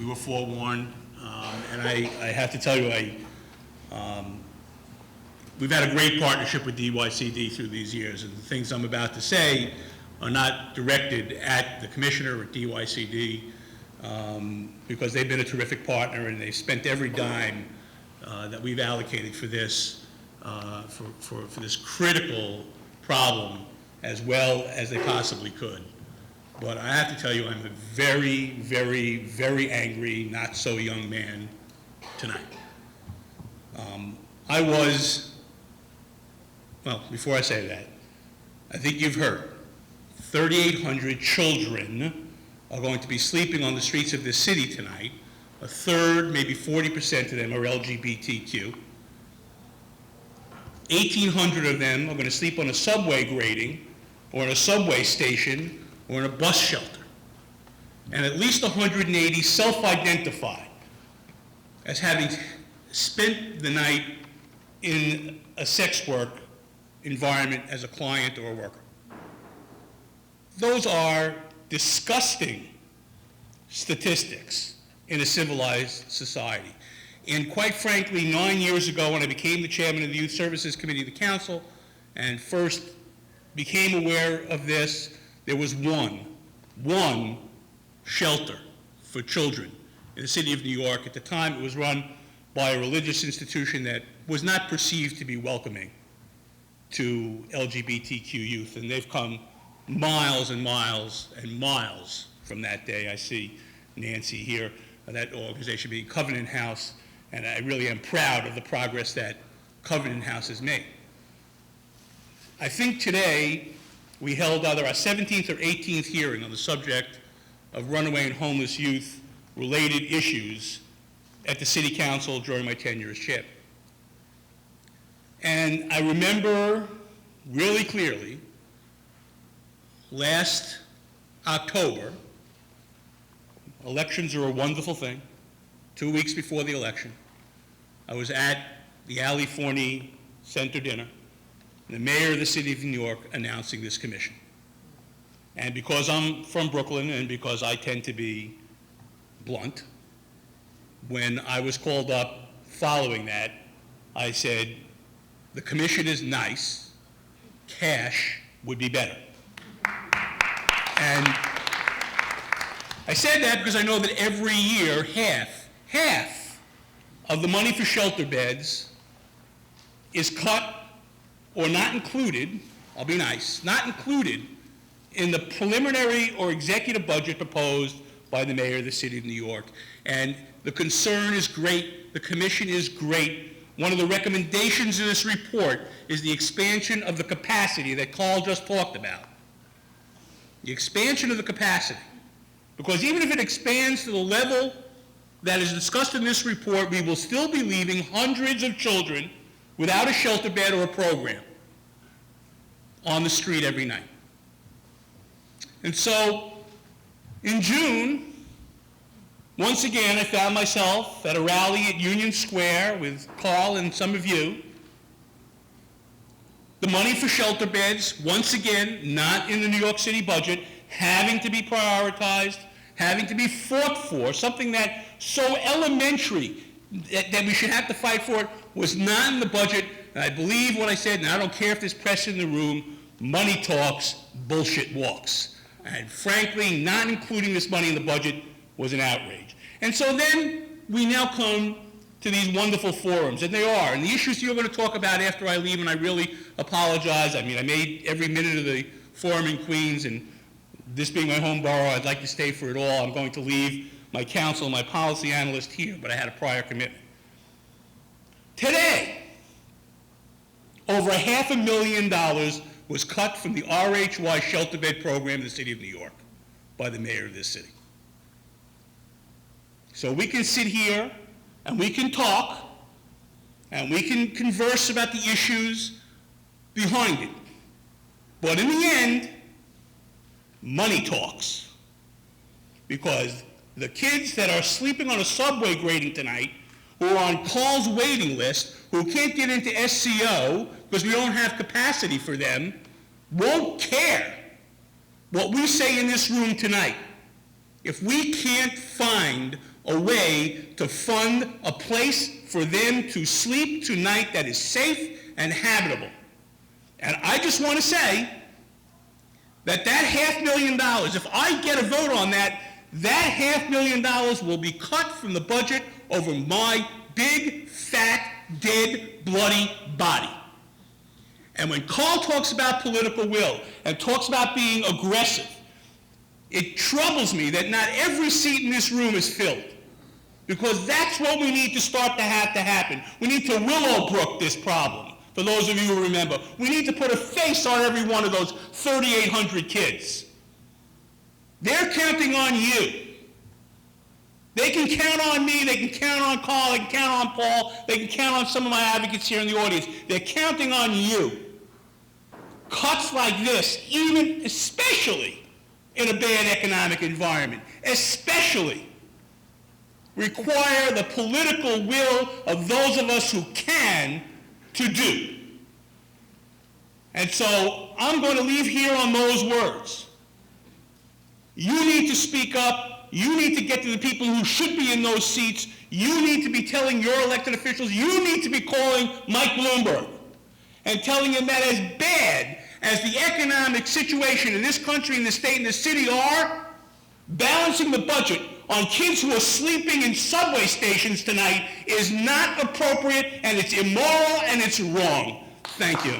We were forewarned, and I have to tell you, we've had a great partnership with DYCD through these years, and the things I'm about to say are not directed at the commissioner or DYCD, because they've been a terrific partner and they've spent every dime that we've allocated for this, for this critical problem as well as they possibly could. But I have to tell you, I'm a very, very, very angry, not so young man tonight. Well, before I say that, I think you've heard 3,800 children are going to be sleeping on the streets of this city tonight. A third, maybe 40% of them are LGBTQ. 1,800 of them are going to sleep on a subway grating or in a subway station or in a bus shelter. And at least 180 self-identify as having spent the night in a sex work environment as a client or a worker. Those are disgusting statistics in a civilized society. And quite frankly, 9 years ago when I became the chairman of the Youth Services Committee of the Council and first became aware of this, there was one shelter for children in the city of New York. At the time, it was run by a religious institution that was not perceived to be welcoming to LGBTQ youth, and they've come miles and miles and miles from that day. I see Nancy here, that organization being Covenant House, and I really am proud of the progress that Covenant House has made. I think today we held either our 17th or 18th hearing on the subject of runaway and homeless youth related issues at the City Council during my tenure as chair. And I remember really clearly last October, elections are a wonderful thing, 2 weeks before the election, I was at the Ali Forney Center dinner, the mayor of the city of New York announcing this commission. And because I'm from Brooklyn and because I tend to be blunt, when I was called up following that, I said, the commission is nice, cash would be better. And I said that because I know that every year, half of the money for shelter beds is cut or not included, I'll be nice, not included in the preliminary or executive budget proposed by the mayor of the city of New York. And the concern is great, the commission is great. One of the recommendations of this report is the expansion of the capacity that Carl just talked about. The expansion of the capacity. Because even if it expands to the level that is discussed in this report, we will still be leaving hundreds of children without a shelter bed or a program on the street every night. And so, in June, once again, I found myself at a rally at Union Square with Carl and some of you. The money for shelter beds, once again, not in the New York City budget, having to be prioritized, having to be fought for, something that so elementary that we should have to fight for it was not in the budget. And I believe what I said, and I don't care if there's press in the room, money talks, bullshit walks. And frankly, not including this money in the budget was an outrage. And so then we now come to these wonderful forums, and they are. And the issues you're going to talk about after I leave, and I really apologize. I mean, I made every minute of the forum in Queens, and this being my home borough, I'd like to stay for it all. I'm going to leave my counsel, my policy analyst here, but I had a prior commitment. Today, over $500,000 was cut from the RHY shelter bed program in the city of New York by the mayor of this city. So we can sit here and we can talk and we can converse about the issues behind it. But in the end, money talks. Because the kids that are sleeping on a subway grating tonight, who are on Carl's waiting list, who can't get into SCO because we don't have capacity for them, won't care what we say in this room tonight if we can't find a way to fund a place for them to sleep tonight that is safe and habitable. And I just want to say that $500,000, if I get a vote on that, that $500,000 will be cut from the budget over my big, fat, dead, bloody body. And when Carl talks about political will and talks about being aggressive, it troubles me that not every seat in this room is filled, because that's what we need to start to happen. We need to Willowbrook this problem. For those of you who remember, we need to put a face on every one of those 3,800 kids. They're counting on you. They can count on me, they can count on Carl, they can count on Paul, they can count on some of my advocates here in the audience. They're counting on you. Cuts like this, even especially in a bad economic environment, especially, require the political will of those of us who can to do. And so I'm going to leave here on those words. You need to speak up. You need to get to the people who should be in those seats. You need to be telling your elected officials. You need to be calling Mike Bloomberg and telling him that as bad as the economic situation in this country, in the state, and the city are, balancing the budget on kids who are sleeping in subway stations tonight is not appropriate, and it's immoral, and it's wrong. Thank you.